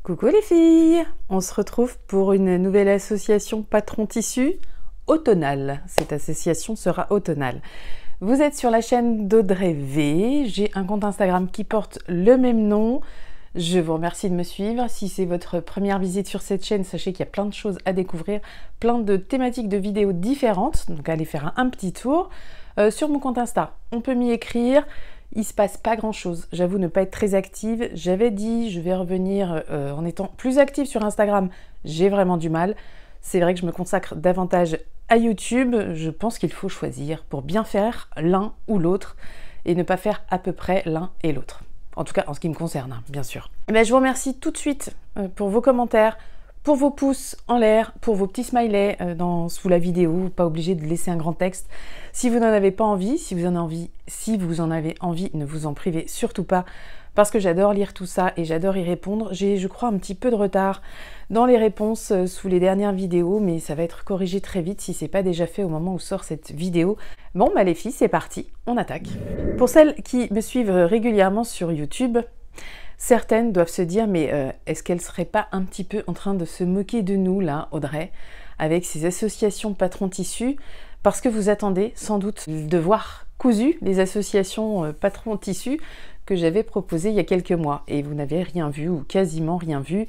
Coucou les filles, on se retrouve pour une nouvelle association Patron Tissu automnale. Cette association sera automnale. Vous êtes sur la chaîne d'Audrey V, j'ai un compte Instagram qui porte le même nom. Je vous remercie de me suivre. Si c'est votre première visite sur cette chaîne, sachez qu'il y a plein de choses à découvrir, plein de thématiques de vidéos différentes, donc allez faire un petit tour. Sur mon compte Insta, on peut m'y écrire. Il se passe pas grand chose, j'avoue ne pas être très active. J'avais dit je vais revenir en étant plus active sur Instagram, j'ai vraiment du mal. C'est vrai que je me consacre davantage à YouTube, je pense qu'il faut choisir pour bien faire l'un ou l'autre et ne pas faire à peu près l'un et l'autre. En tout cas en ce qui me concerne, hein, bien sûr. Mais je vous remercie tout de suite pour vos commentaires, pour vos pouces en l'air, pour vos petits smileys sous la vidéo, pas obligé de laisser un grand texte. Si vous n'en avez pas envie, si vous en avez envie, ne vous en privez surtout pas, parce que j'adore lire tout ça et j'adore y répondre. J'ai, je crois, un petit peu de retard dans les réponses sous les dernières vidéos, mais ça va être corrigé très vite si c'est pas déjà fait au moment où sort cette vidéo. Bon, bah les filles, c'est parti, on attaque. Pour celles qui me suivent régulièrement sur YouTube, certaines doivent se dire, mais est-ce qu'elle serait pas un petit peu en train de se moquer de nous, là, Audrey, avec ces associations Patron Tissu, parce que vous attendez sans doute de voir cousu les associations Patron Tissu que j'avais proposées il y a quelques mois, et vous n'avez rien vu, ou quasiment rien vu.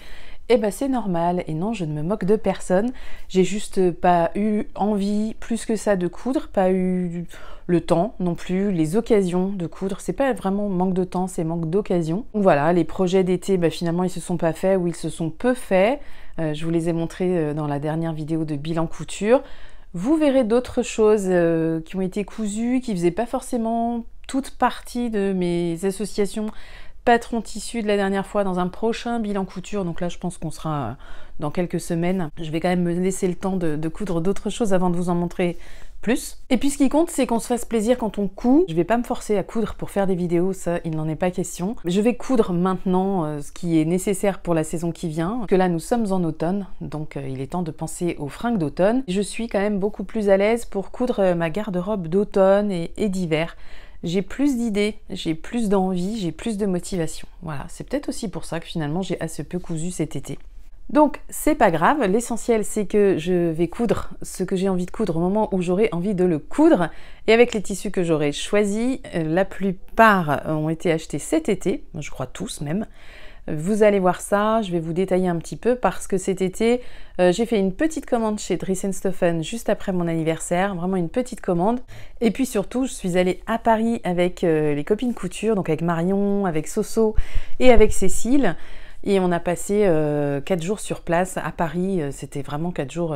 Eh ben c'est normal, et non, je ne me moque de personne, j'ai juste pas eu envie plus que ça de coudre, pas eu le temps non plus, les occasions de coudre, c'est pas vraiment manque de temps, c'est manque d'occasion. Voilà, les projets d'été, bah, finalement ils se sont pas faits, ou ils se sont peu faits, je vous les ai montrés dans la dernière vidéo de bilan couture. Vous verrez d'autres choses qui ont été cousues, qui faisaient pas forcément toute partie de mes associations Patron Tissu de la dernière fois dans un prochain bilan couture. Donc là, je pense qu'on sera dans quelques semaines. Je vais quand même me laisser le temps de coudre d'autres choses avant de vous en montrer plus. Et puis ce qui compte, c'est qu'on se fasse plaisir quand on coud. Je vais pas me forcer à coudre pour faire des vidéos, ça, il n'en est pas question. Je vais coudre maintenant ce qui est nécessaire pour la saison qui vient, que là, nous sommes en automne, donc il est temps de penser aux fringues d'automne. Je suis quand même beaucoup plus à l'aise pour coudre ma garde-robe d'automne et d'hiver. J'ai plus d'idées, j'ai plus d'envie, j'ai plus de motivation. Voilà, c'est peut-être aussi pour ça que finalement j'ai assez peu cousu cet été. Donc c'est pas grave, l'essentiel c'est que je vais coudre ce que j'ai envie de coudre au moment où j'aurai envie de le coudre, et avec les tissus que j'aurai choisis, la plupart ont été achetés cet été, je crois tous même. Vous allez voir ça, je vais vous détailler un petit peu parce que cet été, j'ai fait une petite commande chez Dries & Stoffen juste après mon anniversaire, vraiment une petite commande. Et puis surtout, je suis allée à Paris avec les copines couture, donc avec Marion, avec Soso et avec Cécile. Et on a passé 4 jours sur place à Paris, c'était vraiment 4 jours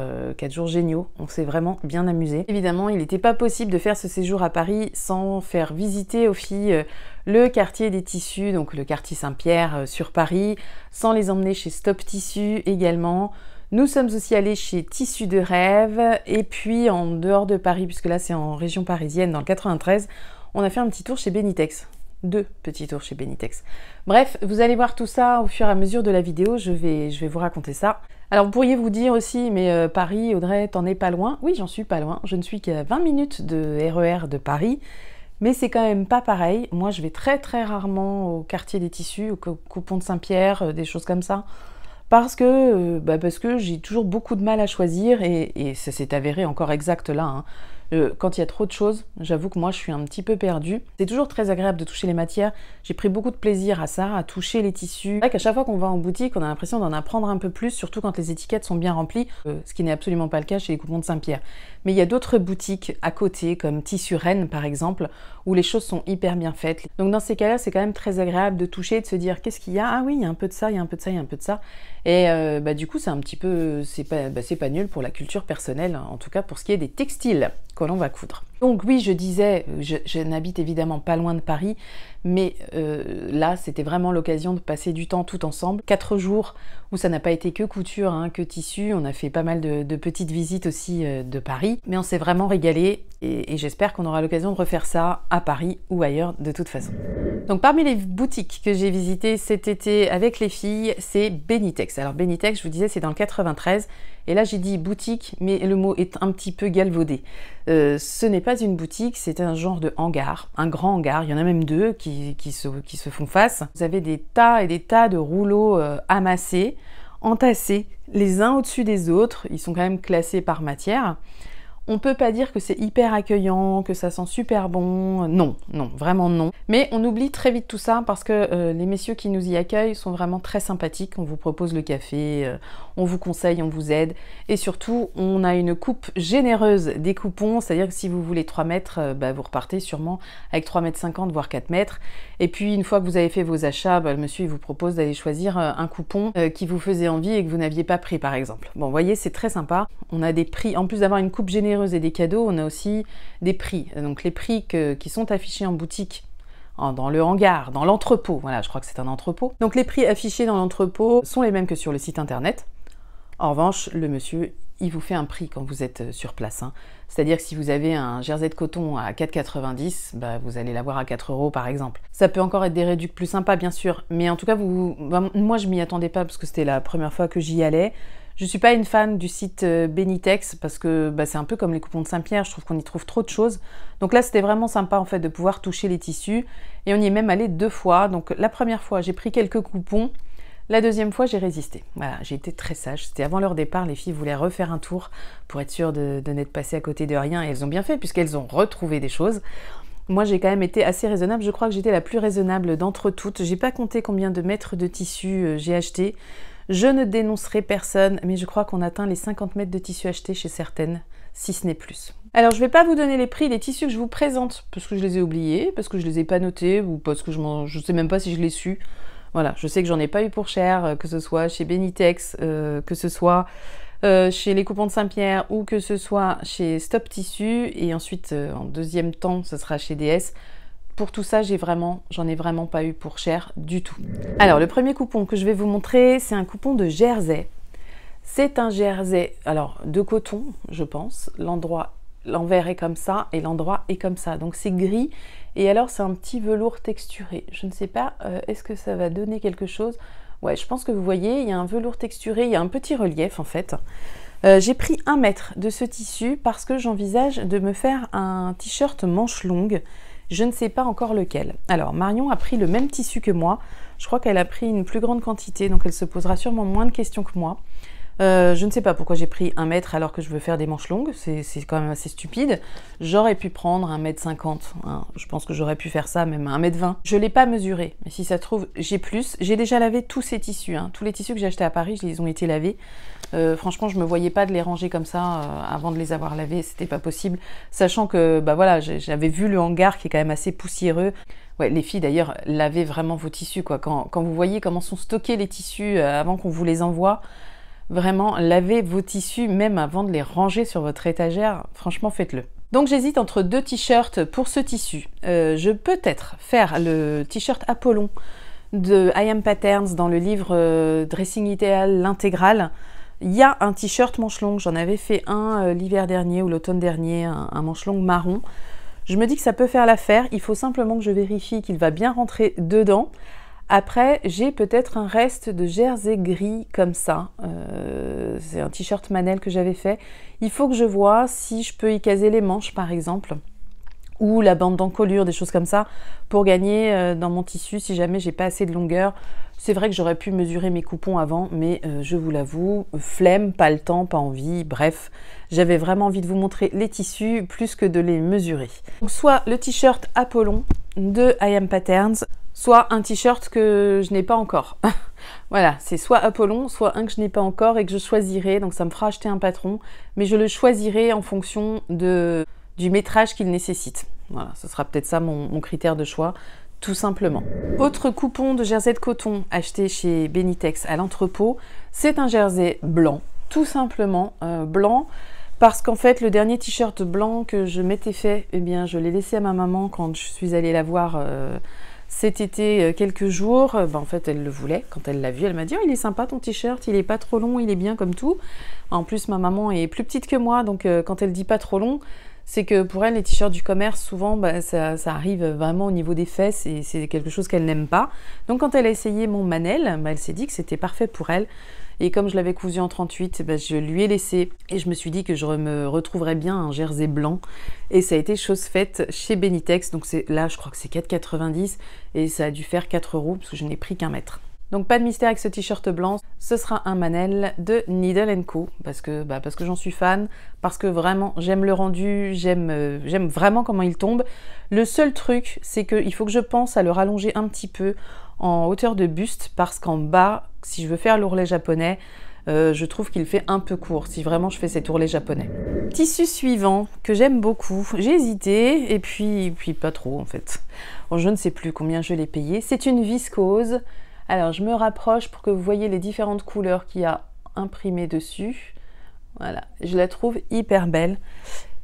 géniaux, on s'est vraiment bien amusé. Évidemment, il n'était pas possible de faire ce séjour à Paris sans faire visiter aux filles le quartier des tissus, donc le quartier Saint-Pierre sur Paris, sans les emmener chez Stop Tissu également. Nous sommes aussi allés chez Tissus de Rêve, et puis en dehors de Paris, puisque là c'est en région parisienne, dans le 93, on a fait un petit tour chez Benitex. 2 petits tours chez Benitex. Bref, vous allez voir tout ça au fur et à mesure de la vidéo, je vais vous raconter ça. Alors vous pourriez vous dire aussi, mais Paris, Audrey, t'en es pas loin? Oui, j'en suis pas loin, je ne suis qu'à 20 minutes de RER de Paris, mais c'est quand même pas pareil. Moi je vais très rarement au quartier des tissus, au pont de Saint-Pierre, des choses comme ça, parce que j'ai toujours beaucoup de mal à choisir, et ça s'est avéré encore exact là, hein. Quand il y a trop de choses, j'avoue que moi je suis un petit peu perdue. C'est toujours très agréable de toucher les matières, j'ai pris beaucoup de plaisir à ça, à toucher les tissus. C'est vrai qu'à chaque fois qu'on va en boutique, on a l'impression d'en apprendre un peu plus, surtout quand les étiquettes sont bien remplies, ce qui n'est absolument pas le cas chez les coupons de Saint-Pierre. Mais il y a d'autres boutiques à côté, comme Tissu Rennes par exemple, où les choses sont hyper bien faites. Donc dans ces cas-là, c'est quand même très agréable de toucher, de se dire qu'est-ce qu'il y a? Ah oui, il y a un peu de ça, il y a un peu de ça, il y a un peu de ça. Et du coup, c'est un petit peu, c'est pas nul pour la culture personnelle, en tout cas pour ce qui est des textiles que l'on va coudre. Donc oui, je disais, je n'habite évidemment pas loin de Paris, mais là, c'était vraiment l'occasion de passer du temps tout ensemble. 4 jours où ça n'a pas été que couture, hein, que tissu, on a fait pas mal de petites visites aussi de Paris, mais on s'est vraiment régalé, et j'espère qu'on aura l'occasion de refaire ça à Paris ou ailleurs de toute façon. Donc parmi les boutiques que j'ai visitées cet été avec les filles, c'est Benitex. Alors Benitex, je vous disais, c'est dans le 93, et là j'ai dit boutique, mais le mot est un petit peu galvaudé. Ce n'est pas pas une boutique, c'est un genre de hangar, un grand hangar. Il y en a même deux qui se font face. Vous avez des tas et des tas de rouleaux amassés, entassés, les uns au-dessus des autres. Ils sont quand même classés par matière. On peut pas dire que c'est hyper accueillant, que ça sent super bon, non, non, vraiment non. Mais on oublie très vite tout ça parce que les messieurs qui nous y accueillent sont vraiment très sympathiques. On vous propose le café, on vous conseille, on vous aide. Et surtout, on a une coupe généreuse des coupons, c'est-à-dire que si vous voulez 3 mètres, vous repartez sûrement avec 3,50 m, voire 4 mètres. Et puis, une fois que vous avez fait vos achats, le monsieur il vous propose d'aller choisir un coupon qui vous faisait envie et que vous n'aviez pas pris, par exemple. Bon, vous voyez, c'est très sympa. On a des prix, en plus d'avoir une coupe généreuse et des cadeaux, on a aussi des prix. Donc les prix qui sont affichés en boutique, dans le hangar, dans l'entrepôt, voilà, je crois que c'est un entrepôt. Donc les prix affichés dans l'entrepôt sont les mêmes que sur le site internet. En revanche, le monsieur, il vous fait un prix quand vous êtes sur place. C'est-à-dire que si vous avez un jersey de coton à 4,90 €, vous allez l'avoir à 4 € par exemple. Ça peut encore être des réducts plus sympas, bien sûr, mais en tout cas, moi je m'y attendais pas parce que c'était la première fois que j'y allais. Je ne suis pas une fan du site Benitex parce que c'est un peu comme les coupons de Saint-Pierre, je trouve qu'on y trouve trop de choses. Donc là, c'était vraiment sympa en fait de pouvoir toucher les tissus et on y est même allé 2 fois. Donc la première fois, j'ai pris quelques coupons. La deuxième fois, j'ai résisté. Voilà, j'ai été très sage. C'était avant leur départ, les filles voulaient refaire un tour pour être sûres de n'être passées à côté de rien et elles ont bien fait puisqu'elles ont retrouvé des choses. Moi, j'ai quand même été assez raisonnable. Je crois que j'étais la plus raisonnable d'entre toutes. J'ai pas compté combien de mètres de tissu j'ai acheté. Je ne dénoncerai personne, mais je crois qu'on atteint les 50 mètres de tissu achetés chez certaines, si ce n'est plus. Alors, je ne vais pas vous donner les prix des tissus que je vous présente, parce que je les ai oubliés, parce que je ne les ai pas notés, ou parce que je ne sais même pas si je l'ai su. Voilà, je sais que j'en ai pas eu pour cher, que ce soit chez Benitex, que ce soit chez les coupons de Saint-Pierre, ou que ce soit chez Stop Tissu, et ensuite, en deuxième temps, ce sera chez DS. Pour tout ça, j'en ai vraiment pas eu pour cher du tout. Alors, le premier coupon que je vais vous montrer, c'est un coupon de jersey. C'est un jersey, alors de coton, je pense. L'envers est comme ça et l'endroit est comme ça. Donc c'est gris et alors c'est un petit velours texturé. Je ne sais pas, est-ce que ça va donner quelque chose? Ouais, je pense que vous voyez, il y a un velours texturé, il y a un petit relief en fait. J'ai pris 1 mètre de ce tissu parce que j'envisage de me faire un t-shirt manche longue. Je ne sais pas encore lequel. Alors, Marion a pris le même tissu que moi. Je crois qu'elle a pris une plus grande quantité, donc elle se posera sûrement moins de questions que moi. Je ne sais pas pourquoi j'ai pris 1 mètre alors que je veux faire des manches longues. C'est quand même assez stupide. J'aurais pu prendre 1,50 m. Je pense que j'aurais pu faire ça, même 1,20 m. Je ne l'ai pas mesuré, mais si ça se trouve, j'ai plus. J'ai déjà lavé tous ces tissus. Tous les tissus que j'ai achetés à Paris, ils ont été lavés. Franchement, je me voyais pas de les ranger comme ça avant de les avoir lavés, c'était pas possible. Sachant que, voilà, j'avais vu le hangar qui est quand même assez poussiéreux. Ouais, les filles d'ailleurs, lavez vraiment vos tissus, quoi. Quand vous voyez comment sont stockés les tissus avant qu'on vous les envoie, vraiment, lavez vos tissus même avant de les ranger sur votre étagère. Franchement, faites-le. Donc j'hésite entre 2 t-shirts pour ce tissu. Je peux peut-être faire le t-shirt Apollon de I Am Patterns dans le livre Dressing Idéal, l'intégrale. Il y a un t-shirt manche longue, j'en avais fait un l'hiver dernier ou l'automne dernier, un manche longue marron. Je me dis que ça peut faire l'affaire, il faut simplement que je vérifie qu'il va bien rentrer dedans. Après, j'ai peut-être un reste de jersey gris comme ça. C'est un t-shirt Manel que j'avais fait. Il faut que je vois si je peux y caser les manches par exemple, ou la bande d'encolure, des choses comme ça, pour gagner dans mon tissu si jamais j'ai pas assez de longueur. C'est vrai que j'aurais pu mesurer mes coupons avant, mais je vous l'avoue, flemme, pas le temps, pas envie, bref, j'avais vraiment envie de vous montrer les tissus plus que de les mesurer. Donc, soit le t-shirt Apollon de I Am Patterns, soit un t-shirt que je n'ai pas encore. Voilà, c'est soit Apollon, soit un que je n'ai pas encore et que je choisirai, donc ça me fera acheter un patron, mais je le choisirai en fonction du métrage qu'il nécessite. Voilà, ce sera peut-être ça mon critère de choix, tout simplement. Autre coupon de jersey de coton acheté chez Benitex à l'entrepôt, c'est un jersey blanc, tout simplement blanc, parce qu'en fait le dernier t-shirt blanc que je m'étais fait, eh bien je l'ai laissé à ma maman quand je suis allée la voir cet été quelques jours. En fait elle le voulait, quand elle l'a vu, elle m'a dit oh, il est sympa ton t-shirt, il est pas trop long, il est bien comme tout. En plus ma maman est plus petite que moi, donc quand elle dit pas trop long, c'est que pour elle, les t-shirts du commerce, souvent, ça arrive vraiment au niveau des fesses et c'est quelque chose qu'elle n'aime pas. Donc quand elle a essayé mon Manel, elle s'est dit que c'était parfait pour elle. Et comme je l'avais cousu en 38, je lui ai laissé et je me suis dit que je me retrouverais bien un jersey blanc. Et ça a été chose faite chez Benitex. Donc là, je crois que c'est 4,90 et ça a dû faire 4 € parce que je n'ai pris qu'un mètre. Donc pas de mystère avec ce t-shirt blanc, ce sera un Manel de Needle & Co. Parce que j'en suis fan, parce que vraiment j'aime le rendu, j'aime vraiment comment il tombe. Le seul truc, c'est qu'il faut que je pense à le rallonger un petit peu en hauteur de buste, parce qu'en bas, si je veux faire l'ourlet japonais, je trouve qu'il fait un peu court, si vraiment je fais cet ourlet japonais. Tissu suivant, que j'aime beaucoup, j'ai hésité, et puis pas trop en fait. Bon, je ne sais plus combien je l'ai payé, c'est une viscose. Alors, je me rapproche pour que vous voyez les différentes couleurs qu'il y a imprimées dessus. Voilà, je la trouve hyper belle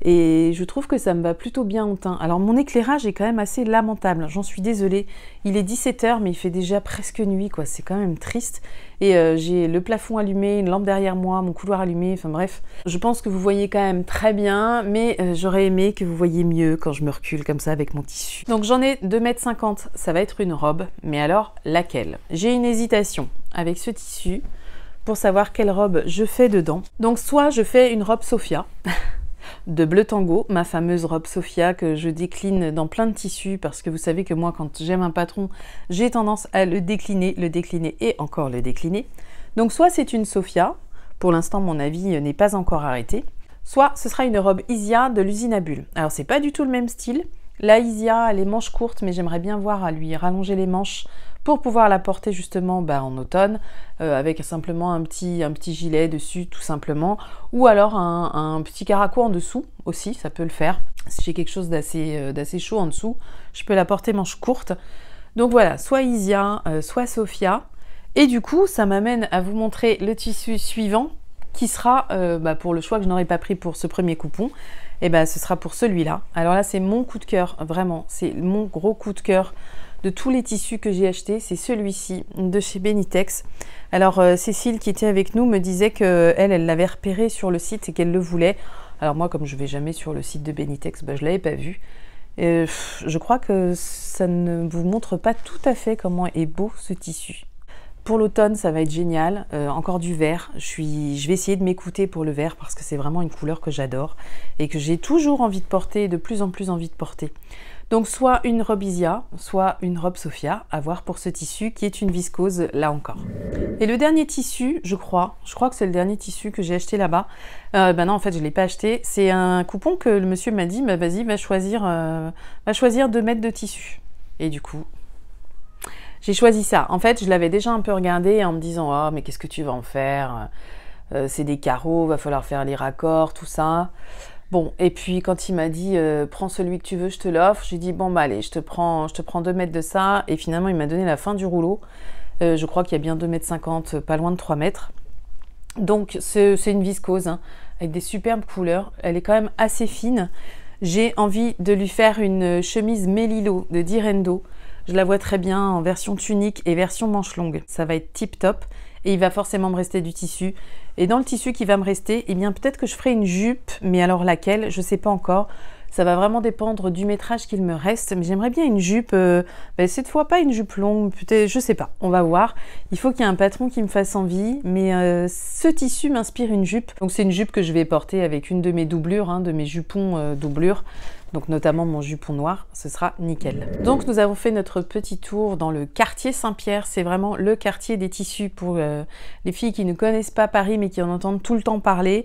et je trouve que ça me va plutôt bien au teint. Alors, mon éclairage est quand même assez lamentable, j'en suis désolée. Il est 17 h, mais il fait déjà presque nuit, quoi. C'est quand même triste. Et j'ai le plafond allumé, une lampe derrière moi, mon couloir allumé, enfin bref. Je pense que vous voyez quand même très bien, mais j'aurais aimé que vous voyiez mieux quand je me recule comme ça avec mon tissu. Donc j'en ai 2,50 m, ça va être une robe, mais alors laquelle? J'ai une hésitation avec ce tissu pour savoir quelle robe je fais dedans. Donc soit je fais une robe Sophia, de Bleu Tango, ma fameuse robe Sophia que je décline dans plein de tissus parce que vous savez que moi quand j'aime un patron j'ai tendance à le décliner et encore le décliner. Donc soit c'est une Sophia, pour l'instant mon avis n'est pas encore arrêté, soit ce sera une robe Isia de l'usine à bulles. Alors c'est pas du tout le même style, la Isia elle est manches courtes mais j'aimerais bien voir à lui rallonger les manches pour pouvoir la porter justement en automne avec simplement un petit gilet dessus tout simplement, ou alors un petit caraco en dessous aussi, ça peut le faire. Si j'ai quelque chose d'assez chaud en dessous, je peux la porter manche courte. Donc voilà, soit Isia, soit Sophia. Et du coup, ça m'amène à vous montrer le tissu suivant qui sera pour le choix que je n'aurais pas pris pour ce premier coupon. Et ce sera pour celui-là. Alors là, c'est mon coup de cœur, vraiment, c'est mon gros coup de cœur de tous les tissus que j'ai achetés, c'est celui-ci de chez Benitex. Alors Cécile qui était avec nous me disait qu'elle l'avait repéré sur le site et qu'elle le voulait. Alors moi comme je vais jamais sur le site de Benitex, je l'avais pas vu. Je crois que ça ne vous montre pas tout à fait comment est beau ce tissu. Pour l'automne ça va être génial, encore du vert. Je vais essayer de m'écouter pour le vert parce que c'est vraiment une couleur que j'adore et que j'ai toujours envie de porter, de plus en plus envie de porter. Donc soit une robe Isia, soit une robe Sophia, à voir pour ce tissu qui est une viscose là encore. Et le dernier tissu, je crois que c'est le dernier tissu que j'ai acheté là-bas. Non, en fait, je ne l'ai pas acheté. C'est un coupon que le monsieur m'a dit, vas-y, va choisir 2 mètres de tissu. Et du coup, j'ai choisi ça. En fait, je l'avais déjà un peu regardé en me disant, oh, mais qu'est-ce que tu vas en faire? C'est des carreaux, va falloir faire les raccords, tout ça. Bon, et puis quand il m'a dit prends celui que tu veux, je te l'offre, j'ai dit bon allez, je te prends 2 mètres de ça, et finalement il m'a donné la fin du rouleau. Je crois qu'il y a bien 2,50 m, pas loin de 3 mètres. Donc c'est une viscose hein, avec des superbes couleurs, elle est quand même assez fine. J'ai envie de lui faire une chemise Melilo de Direndo. Je la vois très bien en version tunique et version manche longue. Ça va être tip top. Et il va forcément me rester du tissu. Et dans le tissu qui va me rester, eh bien peut-être que je ferai une jupe, mais alors laquelle, je ne sais pas encore. Ça va vraiment dépendre du métrage qu'il me reste, mais j'aimerais bien une jupe, cette fois pas une jupe longue, peut-être, je sais pas, on va voir. Il faut qu'il y ait un patron qui me fasse envie, mais ce tissu m'inspire une jupe. Donc c'est une jupe que je vais porter avec une de mes doublures, hein, de mes jupons doublures. Donc notamment mon jupon noir, ce sera nickel. Donc nous avons fait notre petit tour dans le quartier Saint-Pierre. C'est vraiment le quartier des tissus pour les filles qui ne connaissent pas Paris mais qui en entendent tout le temps parler.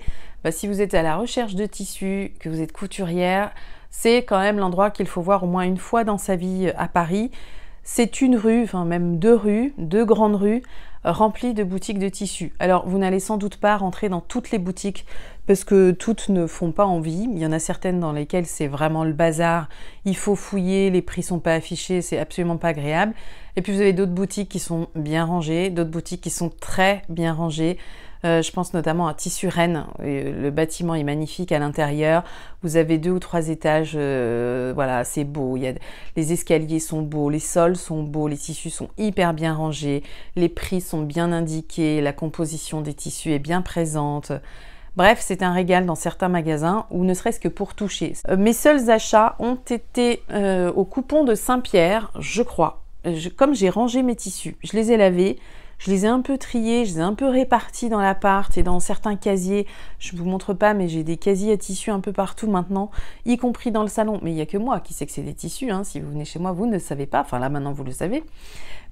Si vous êtes à la recherche de tissus, que vous êtes couturière, c'est quand même l'endroit qu'il faut voir au moins une fois dans sa vie à Paris. C'est une rue, enfin même 2 rues, 2 grandes rues, remplies de boutiques de tissus. Alors vous n'allez sans doute pas rentrer dans toutes les boutiques parce que toutes ne font pas envie. Il y en a certaines dans lesquelles c'est vraiment le bazar, il faut fouiller, les prix sont pas affichés, c'est absolument pas agréable. Et puis vous avez d'autres boutiques qui sont bien rangées, d'autres boutiques qui sont très bien rangées. Je pense notamment à Tissu Rennes, le bâtiment est magnifique à l'intérieur, vous avez 2 ou 3 étages, voilà, c'est beau, les escaliers sont beaux, les sols sont beaux, les tissus sont hyper bien rangés, les prix sont bien indiqués, la composition des tissus est bien présente. Bref, c'est un régal dans certains magasins ou ne serait-ce que pour toucher. Mes seuls achats ont été au coupon de Saint-Pierre, je crois. Comme j'ai rangé mes tissus, je les ai lavés, je les ai un peu triés, je les ai un peu répartis dans l'appart et dans certains casiers. Je ne vous montre pas, mais j'ai des casiers à tissus un peu partout maintenant, y compris dans le salon. Mais il n'y a que moi qui sais que c'est des tissus. Hein. Si vous venez chez moi, vous ne le savez pas. Enfin là, maintenant, vous le savez.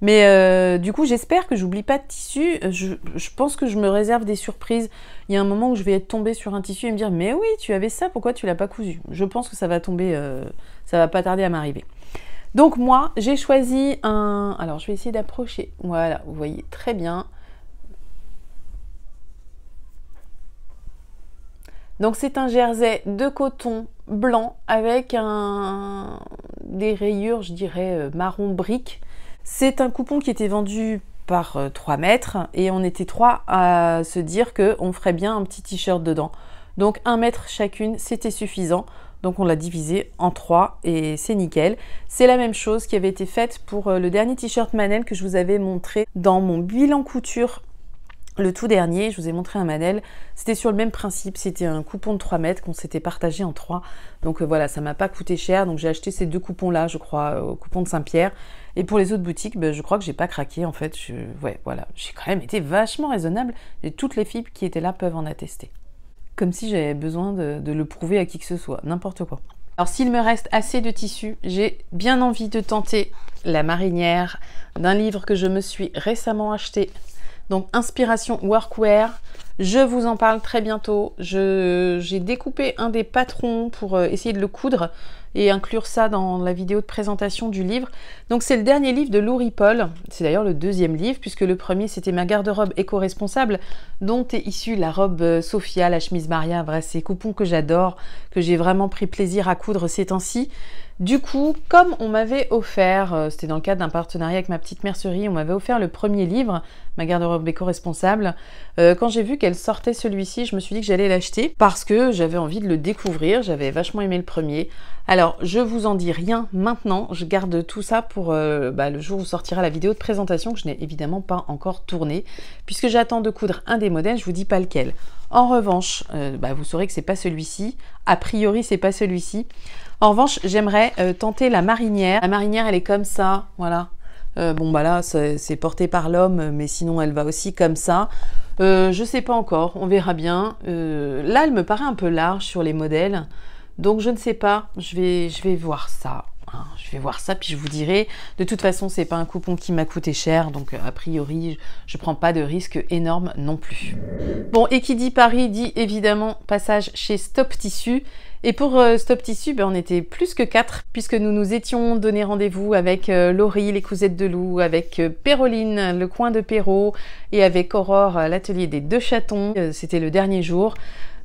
Mais du coup, j'espère que j'oublie pas de tissus. Je pense que je me réserve des surprises. Il y a un moment où je vais être tombée sur un tissu et me dire « Mais oui, tu avais ça, pourquoi tu l'as pas cousu ?» Je pense que ça va tomber, ça va pas tarder à m'arriver. Donc moi, j'ai choisi un... Alors, je vais essayer d'approcher. Voilà, vous voyez très bien. Donc, c'est un jersey de coton blanc avec des rayures, je dirais, marron brique. C'est un coupon qui était vendu par 3 mètres et on était 3 à se dire qu'on ferait bien un petit t-shirt dedans. Donc, 1 mètre chacune, c'était suffisant. Donc on l'a divisé en 3 et c'est nickel. C'est la même chose qui avait été faite pour le dernier t-shirt Manel que je vous avais montré dans mon bilan couture. Le tout dernier, je vous ai montré un Manel. C'était sur le même principe, c'était un coupon de 3 mètres qu'on s'était partagé en 3. Donc voilà, ça m'a pas coûté cher. Donc j'ai acheté ces 2 coupons-là, je crois, au coupon de Saint-Pierre. Et pour les autres boutiques, ben, je crois que j'ai pas craqué en fait. Ouais, voilà, j'ai quand même été vachement raisonnable. Et toutes les filles qui étaient là peuvent en attester. Comme si j'avais besoin de le prouver à qui que ce soit, n'importe quoi. Alors s'il me reste assez de tissu, j'ai bien envie de tenter la marinière d'un livre que je me suis récemment acheté. Donc Inspiration Workwear, je vous en parle très bientôt. J'ai découpé un des patrons pour essayer de le coudre et inclure ça dans la vidéo de présentation du livre. Donc c'est le dernier livre de Laurie Paul, c'est d'ailleurs le 2e livre puisque le premier c'était ma garde-robe éco-responsable dont est issue la robe Sophia, la chemise Maria, bref ces coupons que j'adore, que j'ai vraiment pris plaisir à coudre ces temps-ci. Du coup, comme on m'avait offert, c'était dans le cadre d'un partenariat avec ma petite mercerie, on m'avait offert le premier livre, ma garde-robe éco-responsable. Quand j'ai vu qu'elle sortait celui-ci, je me suis dit que j'allais l'acheter parce que j'avais envie de le découvrir, j'avais vachement aimé le premier. Alors, je vous en dis rien maintenant, je garde tout ça pour le jour où sortira la vidéo de présentation que je n'ai évidemment pas encore tournée, puisque j'attends de coudre un des modèles, je vous dis pas lequel. En revanche, vous saurez que c'est pas celui-ci, a priori c'est pas celui-ci. En revanche, j'aimerais tenter la marinière. La marinière, elle est comme ça, voilà. Là, c'est porté par l'homme, mais sinon, elle va aussi comme ça. Je sais pas encore, on verra bien. Là, elle me paraît un peu large sur les modèles. Donc, je ne sais pas, je vais voir ça. Hein. Je vais voir ça, puis je vous dirai. De toute façon, c'est pas un coupon qui m'a coûté cher, donc a priori, je prends pas de risque énorme non plus. Bon, et qui dit Paris, dit évidemment passage chez Stop Tissu. Et pour Stop Tissu, on était plus que 4, puisque nous nous étions donné rendez-vous avec Laurie, les Cousettes de Loup, avec Péroline, le coin de Perrault, et avec Aurore, l'atelier des 2 chatons. C'était le dernier jour.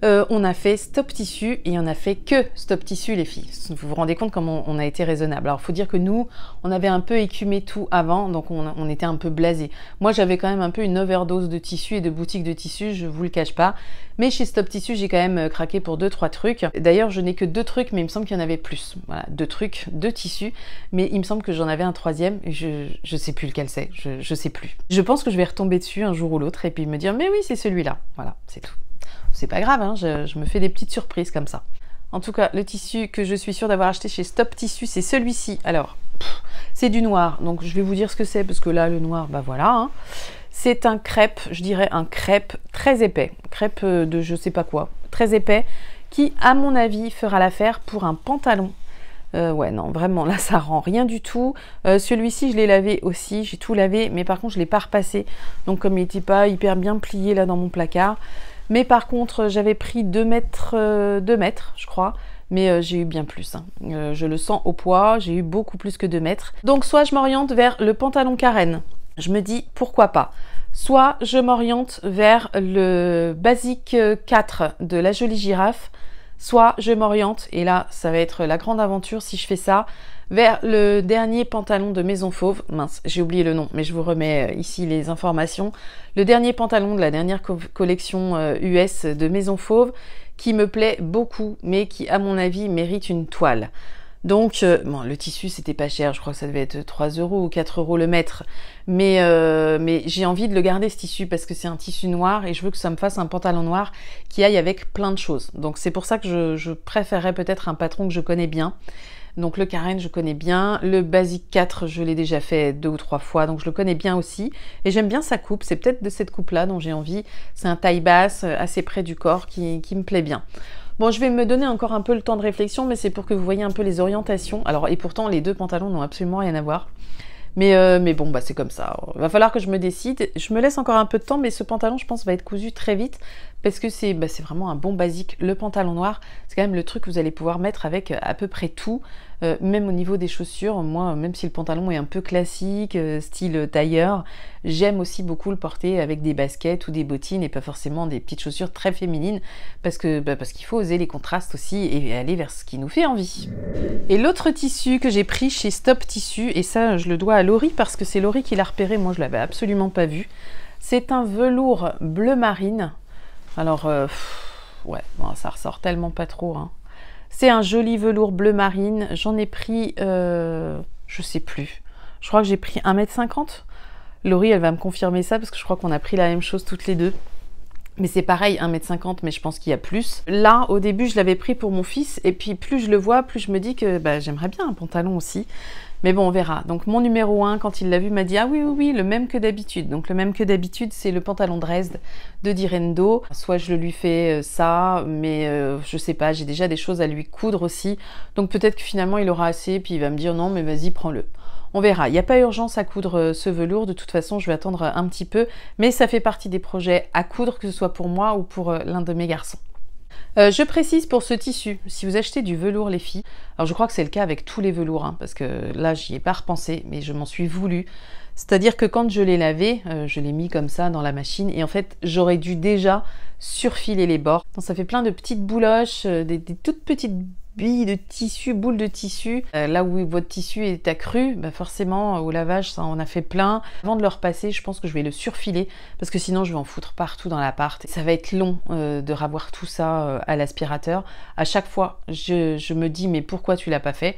On a fait Stop Tissu et on a fait que Stop Tissu les filles. Vous vous rendez compte comment on a été raisonnable. Alors il faut dire que nous, on avait un peu écumé tout avant, donc on était un peu blasés. Moi j'avais quand même un peu une overdose de tissus et de boutiques de tissus, je vous le cache pas. Mais chez Stop Tissu, j'ai quand même craqué pour 2-3 trucs. D'ailleurs, je n'ai que 2 trucs, mais il me semble qu'il y en avait plus. Voilà, 2 trucs, 2 tissus. Mais il me semble que j'en avais un 3e. Et je sais plus lequel c'est. Je sais plus. Je pense que je vais retomber dessus un jour ou l'autre et puis me dire, mais oui, c'est celui-là. Voilà, c'est tout. C'est pas grave, hein, je me fais des petites surprises comme ça. En tout cas, le tissu que je suis sûre d'avoir acheté chez Stop Tissu, c'est celui-ci. Alors, c'est du noir. Donc, je vais vous dire ce que c'est, parce que là, le noir, voilà. Hein. C'est un crêpe, je dirais un crêpe très épais. Crêpe de je sais pas quoi. Très épais, qui, à mon avis, fera l'affaire pour un pantalon. Ouais, non, vraiment, là, ça rend rien du tout. Celui-ci, je l'ai lavé aussi. J'ai tout lavé, mais par contre, je l'ai pas repassé. Donc, comme il n'était pas hyper bien plié, là, dans mon placard. Mais par contre, j'avais pris 2 mètres, je crois. Mais j'ai eu bien plus. Hein. Je le sens au poids, j'ai eu beaucoup plus que 2 mètres. Donc, soit je m'oriente vers le pantalon carène. Je me dis, pourquoi pas. Soit je m'oriente vers le Basique 4 de la Jolie Girafe. Soit je m'oriente, et là, ça va être la grande aventure si je fais ça, vers le dernier pantalon de Maison Fauve. Mince, j'ai oublié le nom, mais je vous remets ici les informations. Le dernier pantalon de la dernière collection US de Maison Fauve, qui me plaît beaucoup, mais qui, à mon avis, mérite une toile. Donc, bon, le tissu, c'était pas cher, je crois que ça devait être 3 € ou 4 € le mètre. Mais j'ai envie de le garder, ce tissu, parce que c'est un tissu noir et je veux que ça me fasse un pantalon noir qui aille avec plein de choses. Donc, c'est pour ça que je préférerais peut-être un patron que je connais bien. Donc, le Karen, je connais bien. Le Basic 4, je l'ai déjà fait 2 ou 3 fois, donc je le connais bien aussi. Et j'aime bien sa coupe, c'est peut-être de cette coupe-là dont j'ai envie. C'est un taille basse, assez près du corps, qui me plaît bien. Bon, je vais me donner encore un peu le temps de réflexion, mais c'est pour que vous voyez un peu les orientations. Alors, et pourtant, les deux pantalons n'ont absolument rien à voir. Mais bon, bah c'est comme ça. Il va falloir que je me décide. Je me laisse encore un peu de temps, mais ce pantalon, je pense, va être cousu très vite parce que c'est vraiment un bon basique. Le pantalon noir, c'est quand même le truc que vous allez pouvoir mettre avec à peu près tout, même au niveau des chaussures. Moi, même si le pantalon est un peu classique, style tailleur, j'aime aussi beaucoup le porter avec des baskets ou des bottines et pas forcément des petites chaussures très féminines parce qu'il faut oser les contrastes aussi et aller vers ce qui nous fait envie. Et l'autre tissu que j'ai pris chez Stop Tissu, et ça je le dois à Laurie parce que c'est Laurie qui l'a repéré, moi je l'avais absolument pas vu. C'est un velours bleu marine. Alors, ouais, bon, ça ressort tellement pas trop, hein. C'est un joli velours bleu marine. J'en ai pris, je sais plus. Je crois que j'ai pris 1,50 m. Laurie, elle va me confirmer ça parce que je crois qu'on a pris la même chose toutes les deux. Mais c'est pareil, 1,50 m, mais je pense qu'il y a plus. Là, au début, je l'avais pris pour mon fils. Et puis, plus je le vois, plus je me dis que j'aimerais bien un pantalon aussi. Mais bon, on verra. Donc, mon numéro 1, quand il l'a vu, m'a dit « Ah oui, oui, oui, le même que d'habitude. » Donc, le même que d'habitude, c'est le pantalon Dresde de Direndo. Soit je lui fais ça, mais je sais pas, j'ai déjà des choses à lui coudre aussi. Donc, peut-être que finalement, il aura assez, puis il va me dire « Non, mais vas-y, prends-le. » On verra. Il n'y a pas urgence à coudre ce velours. De toute façon, je vais attendre un petit peu. Mais ça fait partie des projets à coudre, que ce soit pour moi ou pour l'un de mes garçons. Je précise pour ce tissu, si vous achetez du velours les filles, alors je crois que c'est le cas avec tous les velours, hein, parce que là j'y ai pas repensé, mais je m'en suis voulu. C'est-à-dire que quand je l'ai lavé, je l'ai mis comme ça dans la machine, et en fait j'aurais dû déjà surfiler les bords. Donc ça fait plein de petites bouloches, des toutes petites billes de tissu, boules de tissu. Là où votre tissu est accru, forcément au lavage ça en a fait plein. Avant de le repasser, je pense que je vais le surfiler parce que sinon je vais en foutre partout dans l'appart. Ça va être long de ravoir tout ça à l'aspirateur. À chaque fois, je me dis mais pourquoi tu l'as pas fait?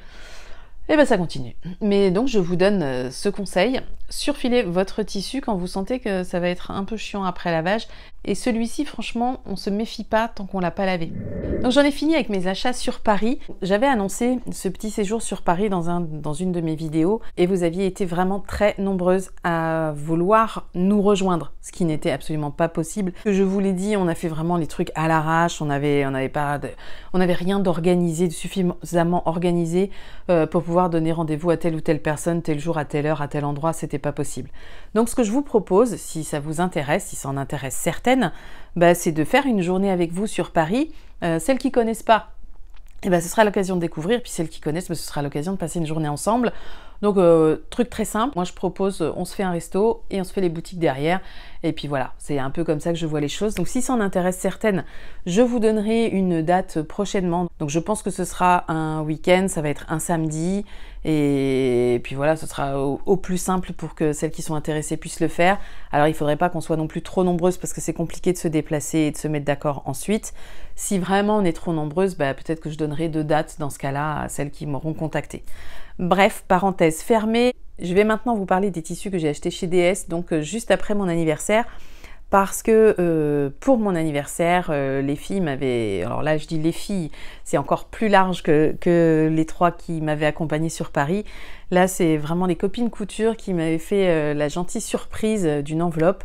Et ça continue. Mais donc je vous donne ce conseil, surfilez votre tissu quand vous sentez que ça va être un peu chiant après lavage. Et celui-ci, franchement, on se méfie pas tant qu'on l'a pas lavé. Donc j'en ai fini avec mes achats sur Paris. J'avais annoncé ce petit séjour sur Paris dans une de mes vidéos et vous aviez été vraiment très nombreuses à vouloir nous rejoindre, ce qui n'était absolument pas possible. Que je vous l'ai dit, on a fait vraiment les trucs à l'arrache, on n'avait rien d'organisé, de suffisamment organisé pour pouvoir donner rendez-vous à telle ou telle personne, tel jour, à telle heure, à tel endroit, c'était pas possible. Donc ce que je vous propose, si ça vous intéresse, si ça en intéresse certaines, c'est de faire une journée avec vous sur Paris. Celles qui connaissent pas, ce sera l'occasion de découvrir, puis celles qui connaissent, ce sera l'occasion de passer une journée ensemble. Donc truc très simple, moi je propose, on se fait un resto et on se fait les boutiques derrière, et puis voilà, c'est un peu comme ça que je vois les choses. Donc si ça en intéresse certaines, je vous donnerai une date prochainement. Donc je pense que ce sera un week-end, ça va être un samedi, et puis voilà, ce sera au plus simple pour que celles qui sont intéressées puissent le faire. Alors il ne faudrait pas qu'on soit non plus trop nombreuses parce que c'est compliqué de se déplacer et de se mettre d'accord ensuite. Si vraiment on est trop nombreuses, peut-être que je donnerai 2 dates dans ce cas-là à celles qui m'auront contactée. Bref, parenthèse fermée, je vais maintenant vous parler des tissus que j'ai achetés chez DS, donc juste après mon anniversaire, parce que pour mon anniversaire, les filles m'avaient... Alors là, je dis les filles, c'est encore plus large que les 3 qui m'avaient accompagnée sur Paris. Là, c'est vraiment les copines couture qui m'avaient fait la gentille surprise d'une enveloppe.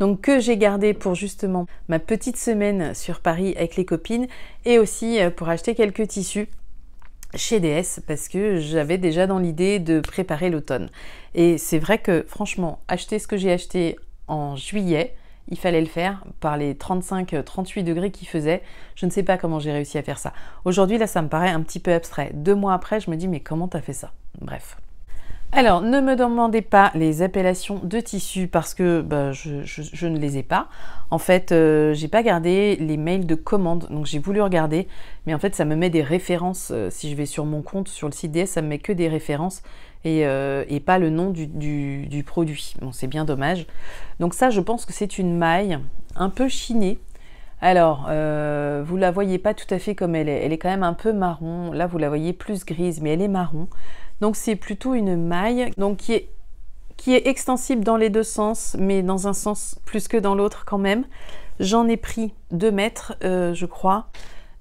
Donc que j'ai gardé pour justement ma petite semaine sur Paris avec les copines, et aussi pour acheter quelques tissus chez DS parce que j'avais déjà dans l'idée de préparer l'automne. Et c'est vrai que franchement, acheter ce que j'ai acheté en juillet, il fallait le faire par les 35-38 degrés qu'il faisait. Je ne sais pas comment j'ai réussi à faire ça. Aujourd'hui, là, ça me paraît un petit peu abstrait. 2 mois après, je me dis, mais comment t'as fait ça? Bref. Alors, ne me demandez pas les appellations de tissus parce que je ne les ai pas. En fait, j'ai pas gardé les mails de commande, donc j'ai voulu regarder, mais en fait, ça me met des références. Si je vais sur mon compte, sur le site DS, ça me met que des références et pas le nom du produit. Bon, c'est bien dommage. Donc ça, je pense que c'est une maille un peu chinée, Alors, vous la voyez pas tout à fait comme elle est quand même un peu marron. Là, vous la voyez plus grise, mais elle est marron. Donc, c'est plutôt une maille donc, qui est extensible dans les deux sens, mais dans un sens plus que dans l'autre quand même. J'en ai pris 2 mètres, je crois.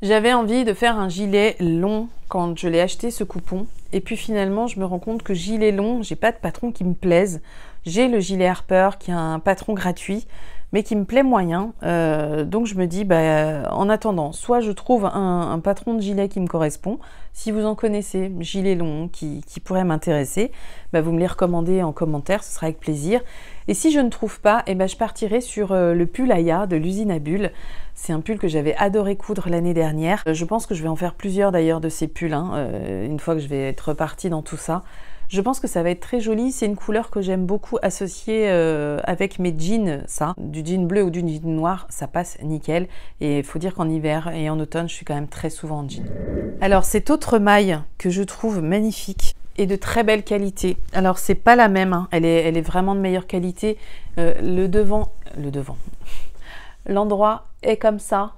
J'avais envie de faire un gilet long quand je l'ai acheté, ce coupon. Et puis finalement, je me rends compte que gilet long, j'ai pas de patron qui me plaise. J'ai le gilet Harper qui a un patron gratuit, mais qui me plaît moyen. Donc je me dis, en attendant, soit je trouve un patron de gilet qui me correspond. Si vous en connaissez, gilet long qui pourrait m'intéresser, vous me les recommandez en commentaire, ce sera avec plaisir. Et si je ne trouve pas, je partirai sur le pull Aya de l'usine à bulles. C'est un pull que j'avais adoré coudre l'année dernière. Je pense que je vais en faire plusieurs d'ailleurs de ces pulls, une fois que je vais être repartie dans tout ça. Je pense que ça va être très joli, c'est une couleur que j'aime beaucoup associer avec mes jeans, ça. Du jean bleu ou du jean noir, ça passe nickel. Et il faut dire qu'en hiver et en automne, je suis quand même très souvent en jean. Alors cette autre maille que je trouve magnifique et de très belle qualité. Alors c'est pas la même, elle est vraiment de meilleure qualité. L'endroit est comme ça.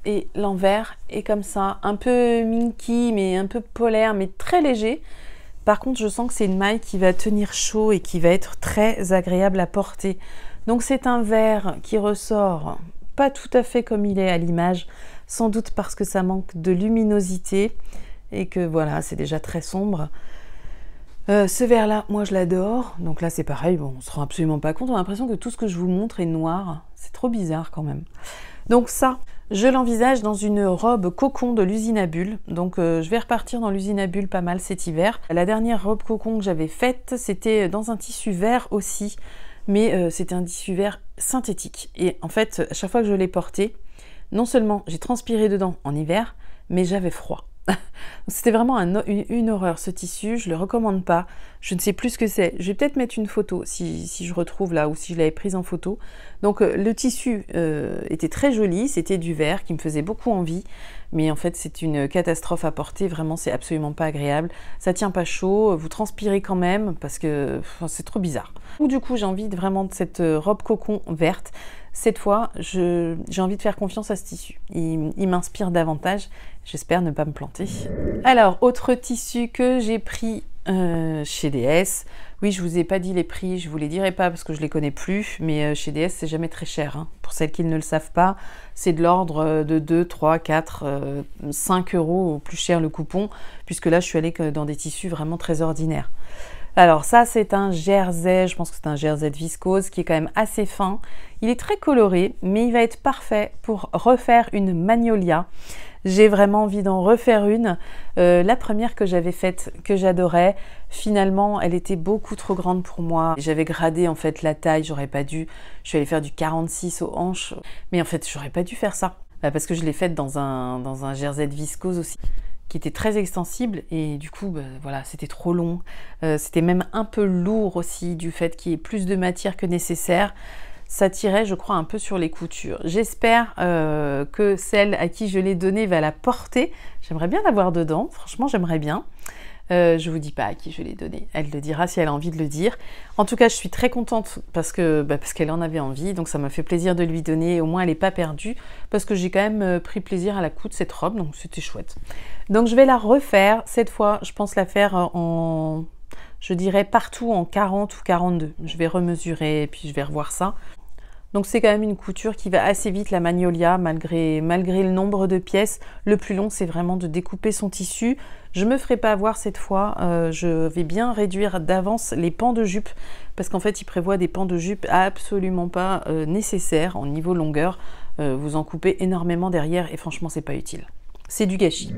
Et l'envers est comme ça, un peu minky, mais un peu polaire, mais très léger. Par contre, je sens que c'est une maille qui va tenir chaud et qui va être très agréable à porter. Donc c'est un vert qui ressort pas tout à fait comme il est à l'image, sans doute parce que ça manque de luminosité et que voilà, c'est déjà très sombre. Ce vert-là, moi je l'adore. Donc là c'est pareil, bon, on se rend absolument pas compte. On a l'impression que tout ce que je vous montre est noir. C'est trop bizarre quand même. Donc ça, je l'envisage dans une robe cocon de l'usine à bulles. Donc je vais repartir dans l'usine à bulles pas mal cet hiver. La dernière robe cocon que j'avais faite, c'était dans un tissu vert aussi. Mais c'était un tissu vert synthétique. Et en fait, à chaque fois que je l'ai porté, non seulement j'ai transpiré dedans en hiver, mais j'avais froid. C'était vraiment une horreur ce tissu, je ne le recommande pas, je ne sais plus ce que c'est. Je vais peut-être mettre une photo si je retrouve là ou si je l'avais prise en photo. Donc le tissu était très joli, c'était du vert qui me faisait beaucoup envie, mais en fait c'est une catastrophe à porter, vraiment c'est absolument pas agréable. Ça tient pas chaud, vous transpirez quand même parce que c'est trop bizarre. Donc du coup j'ai envie vraiment de cette robe cocon verte. Cette fois, j'ai envie de faire confiance à ce tissu. Il m'inspire davantage. J'espère ne pas me planter. Alors, autre tissu que j'ai pris chez DS. Oui, je vous ai pas dit les prix, je vous les dirai pas parce que je les connais plus, mais chez DS, c'est jamais très cher. Hein. Pour celles qui ne le savent pas, c'est de l'ordre de 2, 3, 4, 5 euros au plus cher le coupon, puisque là, je suis allée dans des tissus vraiment très ordinaires. Alors ça, c'est un jersey, je pense que c'est un jersey de viscose qui est quand même assez fin. Il est très coloré, mais il va être parfait pour refaire une magnolia. J'ai vraiment envie d'en refaire une. La première que j'avais faite, que j'adorais, finalement, elle était beaucoup trop grande pour moi. J'avais gradé en fait la taille, j'aurais pas dû. Je suis allée faire du 46 aux hanches, mais en fait, j'aurais pas dû faire ça. Parce que je l'ai faite dans un jersey de viscose aussi, qui était très extensible et du coup voilà, c'était trop long, c'était même un peu lourd aussi du fait qu'il y ait plus de matière que nécessaire. Ça tirait, je crois, un peu sur les coutures. J'espère que celle à qui je l'ai donnée va la porter. J'aimerais bien l'avoir dedans, franchement j'aimerais bien. Je vous dis pas à qui je l'ai donnée, elle le dira si elle a envie de le dire. En tout cas, je suis très contente parce qu'elle en avait envie, donc ça m'a fait plaisir de lui donner. Au moins, elle n'est pas perdue parce que j'ai quand même pris plaisir à la coudre cette robe, donc c'était chouette. Donc je vais la refaire cette fois. Je pense la faire en, je dirais partout en 40 ou 42. Je vais remesurer et puis je vais revoir ça. Donc c'est quand même une couture qui va assez vite, la magnolia, malgré le nombre de pièces. Le plus long, c'est vraiment de découper son tissu. Je ne me ferai pas avoir cette fois, je vais bien réduire d'avance les pans de jupe, parce qu'en fait, il prévoit des pans de jupe absolument pas nécessaires en niveau longueur. Vous en coupez énormément derrière et franchement, c'est pas utile. C'est du gâchis.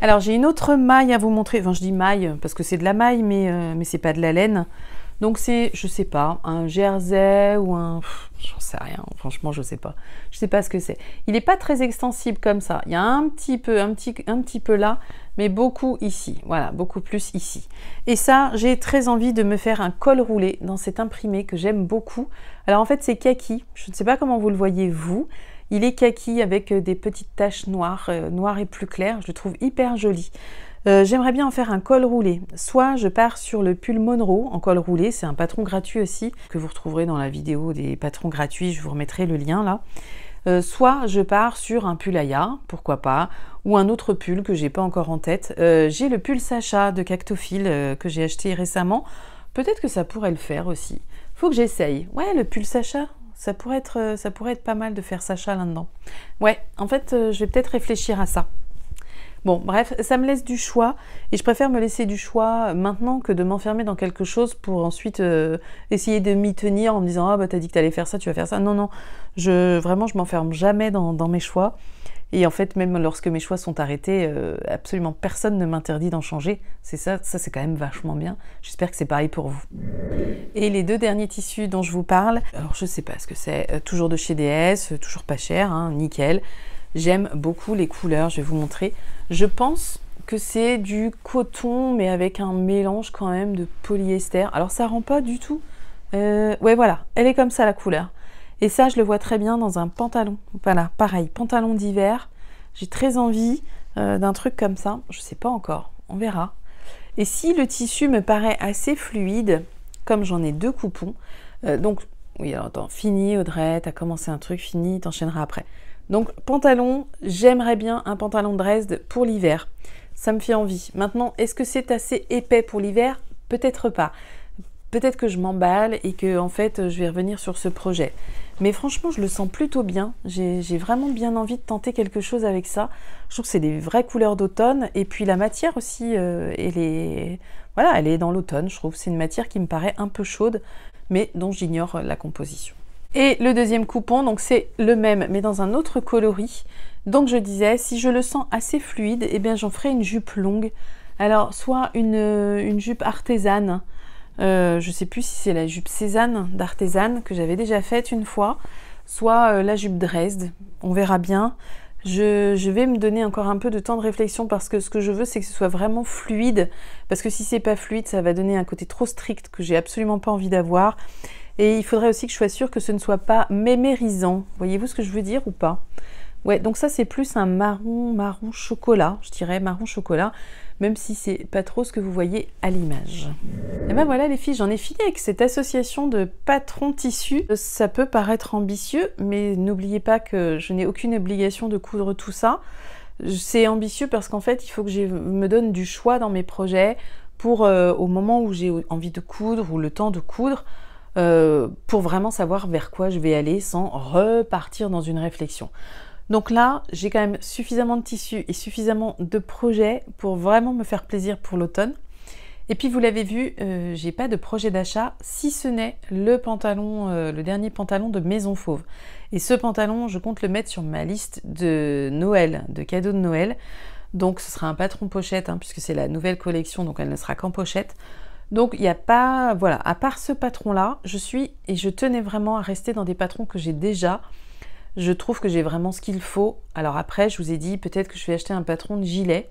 Alors j'ai une autre maille à vous montrer, enfin je dis maille parce que c'est de la maille, mais c'est pas de la laine. Donc c'est, je sais pas, un jersey ou un... J'en sais rien, franchement je sais pas. Je sais pas ce que c'est. Il n'est pas très extensible comme ça. Il y a un petit peu là, mais beaucoup ici. Voilà, beaucoup plus ici. Et ça, j'ai très envie de me faire un col roulé dans cet imprimé que j'aime beaucoup. Alors en fait c'est kaki, je ne sais pas comment vous le voyez vous. Il est kaki avec des petites taches noires, noires et plus claires. Je le trouve hyper joli. J'aimerais bien en faire un col roulé. Soit je pars sur le pull Monroe en col roulé, c'est un patron gratuit aussi, que vous retrouverez dans la vidéo des patrons gratuits, je vous remettrai le lien là. soit je pars sur un pull Aya, pourquoi pas, ou un autre pull que j'ai pas encore en tête. J'ai le pull Sacha de Cactophile que j'ai acheté récemment. Peut-être que ça pourrait le faire aussi. Faut que j'essaye. Ouais, le pull Sacha, ça pourrait être pas mal de faire Sacha là-dedans. Ouais, en fait, je vais peut-être réfléchir à ça. Bon, bref, ça me laisse du choix et je préfère me laisser du choix maintenant que de m'enfermer dans quelque chose pour ensuite essayer de m'y tenir en me disant « Ah bah t'as dit que t'allais faire ça, tu vas faire ça ». Non, non, vraiment je m'enferme jamais dans mes choix. Et en fait, même lorsque mes choix sont arrêtés, absolument personne ne m'interdit d'en changer. C'est ça c'est quand même vachement bien. J'espère que c'est pareil pour vous. Et les 2 derniers tissus dont je vous parle, alors je sais pas ce que c'est, toujours de chez DS, toujours pas cher, hein, nickel. J'aime beaucoup les couleurs, je vais vous montrer. Je pense que c'est du coton, mais avec un mélange quand même de polyester. Alors ça rend pas du tout. Ouais, voilà, elle est comme ça la couleur. Et ça, je le vois très bien dans un pantalon. Voilà, pareil, pantalon d'hiver. J'ai très envie d'un truc comme ça. Je sais pas encore, on verra. Et si le tissu me paraît assez fluide, comme j'en ai 2 coupons, donc, oui, alors attends, fini Audrey, t'as commencé un truc, fini, t'enchaîneras après. Donc, pantalon, j'aimerais bien un pantalon de Dresde pour l'hiver. Ça me fait envie. Maintenant, est-ce que c'est assez épais pour l'hiver? Peut-être pas. Peut-être que je m'emballe et que, en fait, je vais revenir sur ce projet. Mais franchement, je le sens plutôt bien. J'ai vraiment bien envie de tenter quelque chose avec ça. Je trouve que c'est des vraies couleurs d'automne. Et puis la matière aussi, elle est dans l'automne, je trouve. C'est une matière qui me paraît un peu chaude, mais dont j'ignore la composition. Et le deuxième coupon, donc c'est le même, mais dans un autre coloris. Donc je disais, si je le sens assez fluide, eh bien j'en ferai une jupe longue. Alors, soit une jupe artisane, je sais plus si c'est la jupe Cézanne d'artisane que j'avais déjà faite une fois, soit la jupe Dresde, on verra bien. Je vais me donner encore un peu de temps de réflexion parce que ce que je veux, c'est que ce soit vraiment fluide. Parce que si c'est pas fluide, ça va donner un côté trop strict que j'ai absolument pas envie d'avoir. Et il faudrait aussi que je sois sûre que ce ne soit pas mémérisant. Voyez-vous ce que je veux dire ou pas? Ouais, donc ça c'est plus un marron chocolat, je dirais marron chocolat, même si c'est pas trop ce que vous voyez à l'image. Et ben voilà les filles, j'en ai fini avec cette association de patrons tissus. Ça peut paraître ambitieux, mais n'oubliez pas que je n'ai aucune obligation de coudre tout ça. C'est ambitieux parce qu'en fait, il faut que je me donne du choix dans mes projets pour au moment où j'ai envie de coudre ou le temps de coudre, pour vraiment savoir vers quoi je vais aller sans repartir dans une réflexion. Donc là, j'ai quand même suffisamment de tissus et suffisamment de projets pour vraiment me faire plaisir pour l'automne. Et puis vous l'avez vu, j'ai pas de projet d'achat si ce n'est le pantalon, le dernier pantalon de Maison Fauve. Et ce pantalon, je compte le mettre sur ma liste de Noël, de cadeaux de Noël. Donc ce sera un patron pochette, hein, puisque c'est la nouvelle collection, donc elle ne sera qu'en pochette. Donc il n'y a pas, voilà, à part ce patron-là, je tenais vraiment à rester dans des patrons que j'ai déjà. Je trouve que j'ai vraiment ce qu'il faut. Alors après, je vous ai dit, peut-être que je vais acheter un patron de gilet,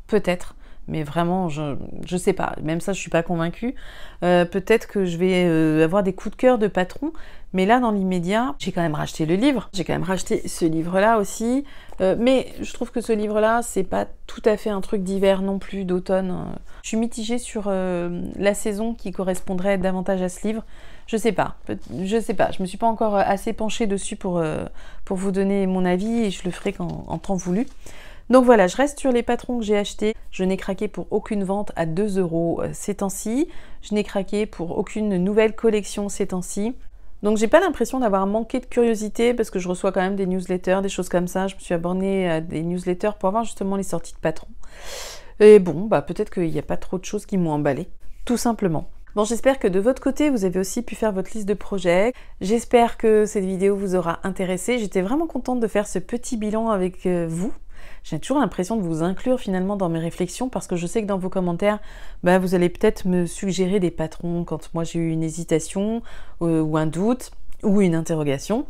peut-être. Mais vraiment, je sais pas. Même ça, je suis pas convaincue. Peut-être que je vais avoir des coups de cœur de patron. Mais là, dans l'immédiat, j'ai quand même racheté le livre. J'ai quand même racheté ce livre-là aussi. Mais je trouve que ce livre-là, c'est pas tout à fait un truc d'hiver non plus, d'automne. Je suis mitigée sur la saison qui correspondrait davantage à ce livre. Je sais pas. Je me suis pas encore assez penchée dessus pour vous donner mon avis et je le ferai en temps voulu. Donc voilà, je reste sur les patrons que j'ai achetés. Je n'ai craqué pour aucune vente à 2 € ces temps-ci. Je n'ai craqué pour aucune nouvelle collection ces temps-ci. Donc j'ai pas l'impression d'avoir manqué de curiosité parce que je reçois quand même des newsletters, des choses comme ça. Je me suis abonnée à des newsletters pour voir justement les sorties de patrons. Et bon, bah peut-être qu'il n'y a pas trop de choses qui m'ont emballée, tout simplement. Bon, j'espère que de votre côté, vous avez aussi pu faire votre liste de projets. J'espère que cette vidéo vous aura intéressé. J'étais vraiment contente de faire ce petit bilan avec vous. J'ai toujours l'impression de vous inclure finalement dans mes réflexions parce que je sais que dans vos commentaires, bah, vous allez peut-être me suggérer des patrons quand moi j'ai eu une hésitation ou un doute ou une interrogation.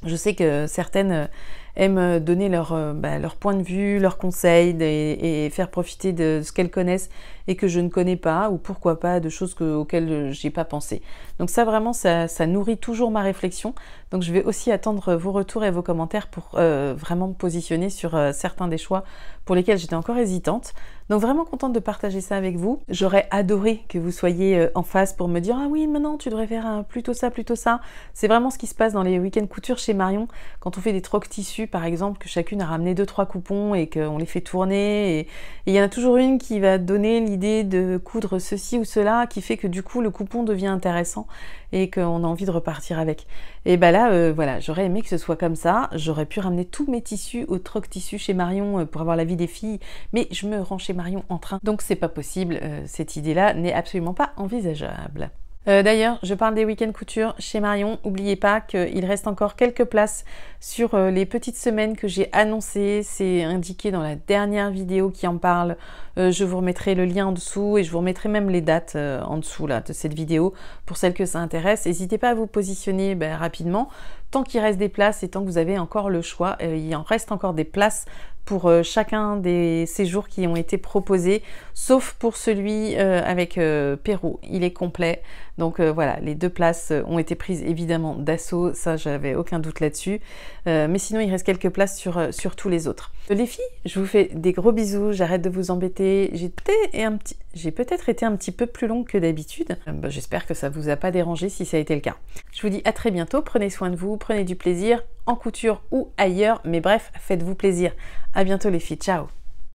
Je sais que certaines aiment donner leur point de vue, leurs conseils et faire profiter de ce qu'elles connaissent et que je ne connais pas, ou pourquoi pas de choses auxquelles j'ai pas pensé. Donc ça vraiment, ça nourrit toujours ma réflexion. Donc je vais aussi attendre vos retours et vos commentaires pour vraiment me positionner sur certains des choix pour lesquels j'étais encore hésitante. Donc vraiment contente de partager ça avec vous. J'aurais adoré que vous soyez en face pour me dire « Ah oui, maintenant tu devrais faire plutôt ça, plutôt ça ». C'est vraiment ce qui se passe dans les week-ends couture chez Marion, quand on fait des trocs tissus par exemple, que chacune a ramené 2-3 coupons et qu'on les fait tourner. Et il y en a toujours une qui va donner l'idée de coudre ceci ou cela, qui fait que du coup le coupon devient intéressant et qu'on a envie de repartir avec. Et ben là, voilà, j'aurais aimé que ce soit comme ça. J'aurais pu ramener tous mes tissus au troc tissu chez Marion pour avoir l'avis des filles, mais je me rends chez Marion en train, donc c'est pas possible. Cette idée-là n'est absolument pas envisageable. D'ailleurs, je parle des week-ends couture chez Marion. N'oubliez pas qu'il reste encore quelques places sur les petites semaines que j'ai annoncées. C'est indiqué dans la dernière vidéo qui en parle. Je vous remettrai le lien en dessous et je vous remettrai même les dates en dessous là, de cette vidéo pour celles que ça intéresse. N'hésitez pas à vous positionner rapidement. Tant qu'il reste des places et tant que vous avez encore le choix, il en reste encore des places pour chacun des séjours qui ont été proposés, sauf pour celui avec Pérou, il est complet. Donc voilà, les 2 places ont été prises évidemment d'assaut, ça j'avais aucun doute là-dessus. Mais sinon il reste quelques places sur tous les autres. Les filles, je vous fais des gros bisous, j'arrête de vous embêter. J'ai peut-être été un petit peu plus longue que d'habitude. J'espère que ça vous a pas dérangé si ça a été le cas. Je vous dis à très bientôt, prenez soin de vous, prenez du plaisir en couture ou ailleurs, mais bref, faites-vous plaisir. À bientôt les filles, ciao!